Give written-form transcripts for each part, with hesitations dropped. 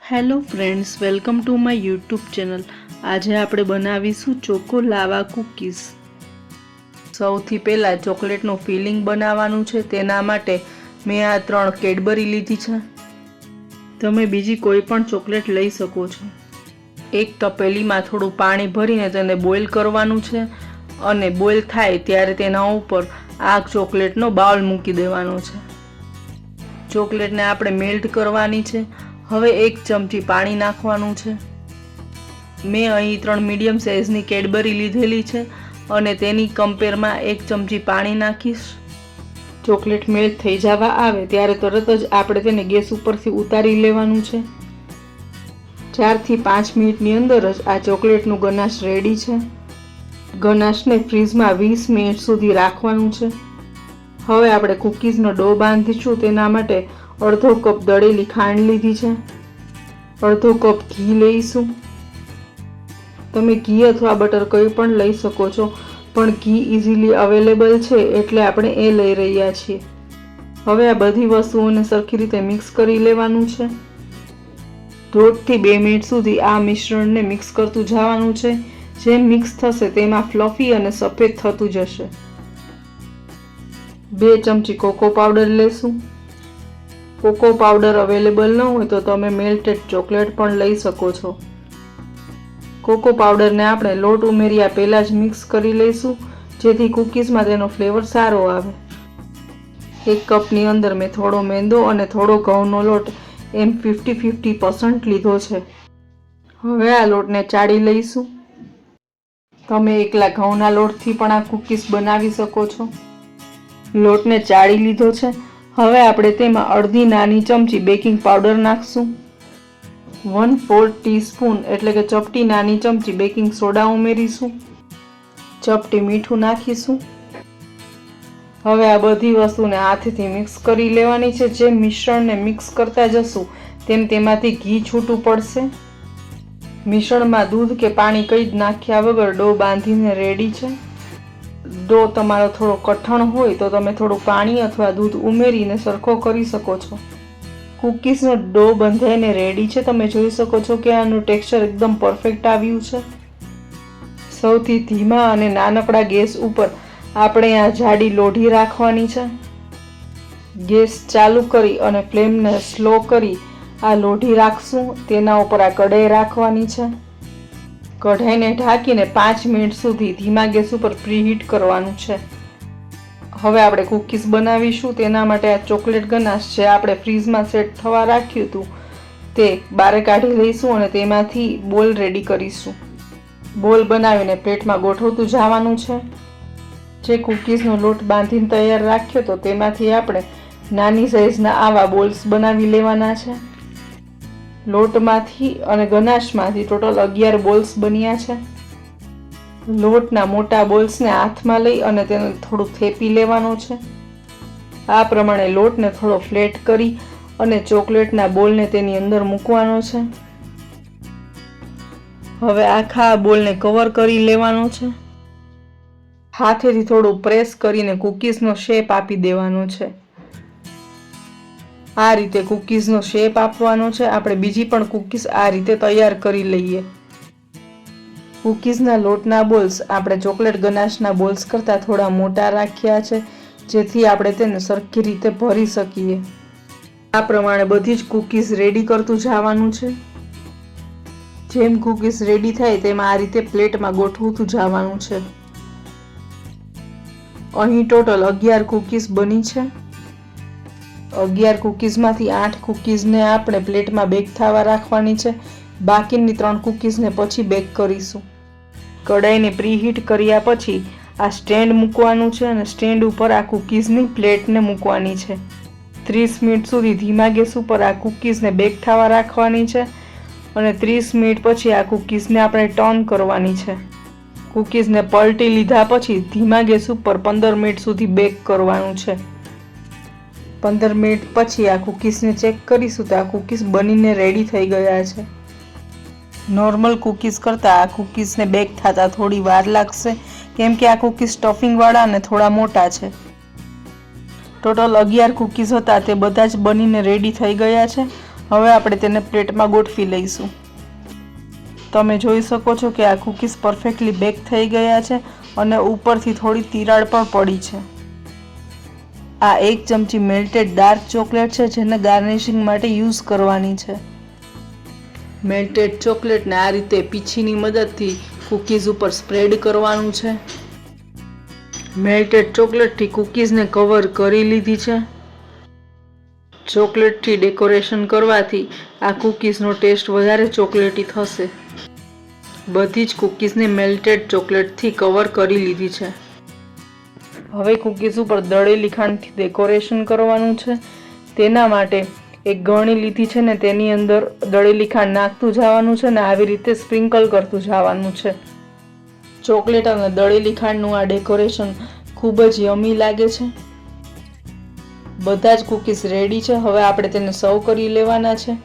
Hello friends, welcome to my YouTube channel. આજે આપણે બનાવીશું ચોકો લાવા કૂકીઝ. સૌથી પહેલાં ચોકલેટનું ફિલિંગ બનાવવાનું છે. તેના માટે મેં આ 3 કેડબરી લીધી છે. તમે બીજી કોઈ પણ ચોકલેટ લઈ શકો છો. એક તપેલીમાં થોડું પાણી ભરીને તેને બોઇલ કરવાનું છે અને બોઇલ થાય ત્યારે તેના ઉપર આ ચોકલેટનો બાઉલ મૂકી દેવાનો છે. ચોકલેટને આપણે મેલ્ટ કરવાની છે. હવે 1 ચમચી પાણી નાખવાનું છે. મેં અહીં 3 મીડિયમ સાઇઝની કેડબરી લીધેલી છે અને તેની કમ્પેરમાં 1 ચમચી પાણી નાખીશ. ચોકલેટ મેલ્ટ થઈ જવા આવે ત્યારે તરત જ આપણે તેને ગેસ ઉપરથી ઉતારી લેવાનું છે. 4 થી 5 મિનિટની અંદર જ આ ચોકલેટનું ગનાશ રેડી છે. ગનાશને ફ્રીઝમાં 20 મિનિટ સુધી રાખવાનું છે. હવે આપણે કૂકીઝનો ડો બાંધીશું. તેના માટે અડધો કપ દળેલી ખાંડ લીધી છે. અડધો કપ ઘી લઈશું. તમે ઘી અથવા બટર કંઈ પણ લઈ શકો છો, પણ ઘી ઇઝીલી અવેલેબલ છે એટલે આપણે એ લઈ રહ્યા છીએ. હવે આ બધી વસ્તુઓને સરખી રીતે મિક્સ કરી લેવાનું છે. 1.5 થી 2 મિનિટ સુધી આ મિશ્રણને મિક્સ કરતું જવાનું છે. જેમ મિક્સ થશે તેમાં ફ્લફી અને સફેદ થતું જશે. 2 ચમચી કોકો પાવડર લેશું. કોકો પાવડર અવેલેબલ ન હોય તો તમે મેલ્ટેડ ચોકલેટ પણ લઈ શકો છો. કોકો પાવડરને આપણે લોટ ઉમેર્યા પહેલાં જ મિક્સ કરી લઈશું, જેથી કૂકીઝમાં તેનો ફ્લેવર સારો આવે. 1 કપની અંદર મેં થોડો મેંદો અને થોડો ઘઉંનો લોટ એમ 50-50% લીધો છે. હવે આ લોટને ચાળી લઈશું. તમે એકલા ઘઉંના લોટથી પણ આ કૂકીઝ બનાવી શકો છો. લોટને ચાળી લીધો છે. હવે આપણે તેમાં અડધી નાની ચમચી બેકિંગ પાવડર નાખશું. 1/4 ટીસ્પૂન એટલે કે ચપટી નાની ચમચી બેકિંગ સોડા ઉમેરીશું. ચપટી મીઠું નાખીશું. હવે આ બધી વસ્તુને હાથથી મિક્સ કરી લેવાની છે. જેમ મિશ્રણને મિક્સ કરતા જશું તેમ તેમાંથી ઘી છૂટું પડશે. મિશ્રણમાં દૂધ કે પાણી કંઈ જ નાખ્યા વગર ડો બાંધીને રેડી છે. ડો તમારો થોડો કઠણ હોય તો તમે થોડું પાણી અથવા દૂધ ઉમેરીને સરખો કરી શકો છો. કૂકીઝનો ડો બંધાઈને રેડી છે. તમે જોઈ શકો છો કે આનું ટેક્સચર એકદમ પરફેક્ટ આવ્યું છે. સૌથી ધીમા અને નાનકડા ગેસ ઉપર આપણે આ જાડી લોઢી રાખવાની છે. ગેસ ચાલુ કરી અને ફ્લેમને સ્લો કરી આ લોઢી રાખશું. તેના ઉપર આ કઢાઈ રાખવાની છે. કઢાઈને ઢાંકીને 5 મિનિટ સુધી ધીમા ગેસ ઉપર પ્રીહીટ કરવાનું છે. હવે આપણે કૂકીઝ બનાવીશું. તેના માટે આ ચોકલેટ ગનાશ જે આપણે ફ્રીઝમાં સેટ થવા રાખ્યું હતું તે બહાર કાઢી લઈશું અને તેમાંથી બોલ રેડી કરીશું. બોલ બનાવીને પ્લેટમાં ગોઠવતું જવાનું છે. જે કૂકીઝનો લોટ બાંધીને તૈયાર રાખ્યો તો તેમાંથી આપણે નાની સાઇઝના આવા બોલ્સ બનાવી લેવાના છે. લોટમાંથી અને ગનાશમાંથી ટોટલ 11 બોલ્સ બન્યા છે. લોટના મોટા બોલ્સને હાથમાં લઈ અને તેને થોડું થેપી લેવાનો છે. આ પ્રમાણે લોટને થોડો ફ્લેટ કરી અને ચોકલેટના બોલને તેની અંદર મૂકવાનો છે. હવે આખા બોલને કવર કરી લેવાનો છે. હાથેથી થોડું પ્રેસ કરીને કૂકીઝનો શેપ આપી દેવાનો છે. આ રીતે કૂકીઝનો શેપ આપવાનો છે. આપણે બીજી પણ કૂકીઝ આ રીતે તૈયાર કરી લઈએ. કૂકીઝના લોટના બોલ્સ આપણે ચોકલેટ ગનાશના બોલ્સ કરતાં થોડા મોટા રાખ્યા છે, જેથી આપણે તેને સરખી રીતે ભરી શકીએ. આ પ્રમાણે બધી જ કૂકીઝ રેડી કરતું જવાનું છે. જેમ કૂકીઝ રેડી થાય તેમ આ રીતે પ્લેટમાં ગોઠવતું જવાનું છે. અહીં ટોટલ 11 કૂકીઝ બની છે. 11 કૂકીઝમાંથી 8 કૂકીઝને આપણે પ્લેટમાં બેક થવા રાખવાની છે. બાકીની 3 કૂકીઝને પછી બેક કરીશું. કઢાઈને પ્રીહીટ કર્યા પછી આ સ્ટેન્ડ મૂકવાનું છે અને સ્ટેન્ડ ઉપર આ કૂકીઝની પ્લેટને મૂકવાની છે. 30 મિનિટ સુધી ધીમા ગેસ ઉપર આ કૂકીઝને બેક થવા રાખવાની છે અને 30 મિનિટ પછી આ કૂકીઝને આપણે ટર્ન કરવાની છે. કૂકીઝને પલટી લીધા પછી ધીમા ગેસ ઉપર 15 મિનિટ સુધી બેક કરવાનું છે. 15 મિનિટ પછી આ કૂકીઝને ચેક કરીશું તો આ કૂકીઝ બનીને રેડી થઈ ગયા છે. નોર્મલ કૂકીઝ કરતાં આ કૂકીઝને બેક થતાં થોડી વાર લાગશે, કેમ કે આ કૂકીઝ સ્ટફિંગવાળા અને થોડા મોટા છે. ટોટલ 11 કૂકીઝ હતા તે બધા જ બનીને રેડી થઈ ગયા છે. હવે આપણે તેને પ્લેટમાં ગોઠવી લઈશું. તમે જોઈ શકો છો કે આ કૂકીઝ પરફેક્ટલી બેક થઈ ગયા છે અને ઉપરથી થોડી તિરાડ પણ પડી છે. આ 1 ચમચી મેલ્ટેડ ડાર્ક ચોકલેટ છે જેને ગાર્નિશિંગ માટે યુઝ કરવાની છે. મેલ્ટેડ ચોકલેટને આ રીતે પીંછીની મદદથી કૂકીઝ ઉપર સ્પ્રેડ કરવાનું છે. મેલ્ટેડ ચોકલેટથી કૂકીઝને કવર કરી લીધી છે. ચોકલેટથી ડેકોરેશન કરવાથી આ કૂકીઝનો ટેસ્ટ વધારે ચોકલેટી થશે. બધી જ કૂકીઝને મેલ્ટેડ ચોકલેટથી કવર કરી લીધી છે. હવે કૂકીઝ ઉપર દળેલી ખાંડથી ડેકોરેશન કરવાનું છે. તેના માટે એક ગળણી લીધી છે ને તેની અંદર દળેલી ખાંડ નાખતું જવાનું છે ને આવી રીતે સ્પ્રિંકલ કરતું જવાનું છે. ચોકલેટ અને દળેલી ખાંડનું આ ડેકોરેશન ખૂબ જ યમી લાગે છે. બધા જ કૂકીઝ રેડી છે. હવે આપણે તેને સર્વ કરી લેવાના છે.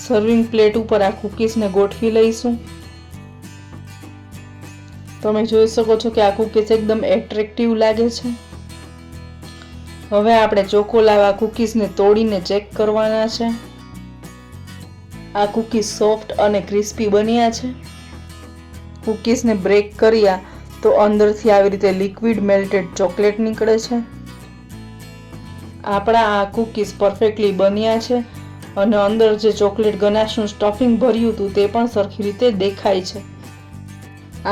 સર્વિંગ પ્લેટ ઉપર આ કૂકીઝને ગોઠવી લઈશું. તમે જોઈ શકો છો કે આ કૂકીઝ એકદમ એટ્રેક્ટિવ લાગે છે. હવે આપણે ચોકો લાવા કૂકીઝને તોડીને ચેક કરવાના છે. આ કૂકીઝ સોફ્ટ અને ક્રિસ્પી બન્યા છે. કૂકીઝને બ્રેક કર્યા તો અંદરથી આવી રીતે લિક્વિડ મેલ્ટેડ ચોકલેટ નીકળે છે. આપણા આ કૂકીઝ પરફેક્ટલી બન્યા છે અને અંદર જે ચોકલેટ ગનાશનું સ્ટફિંગ ભર્યું હતું તે પણ સરખી રીતે દેખાય છે.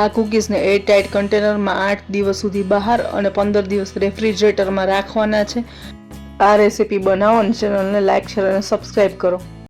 આ કૂકીઝને એરટાઇટ કન્ટેનરમાં 8 દિવસ સુધી બહાર અને 15 દિવસ રેફ્રિજરેટરમાં રાખવાના છે. આ રેસીપી બનાવો અને ચેનલને લાઇક, શેર અને સબસ્ક્રાઈબ કરો.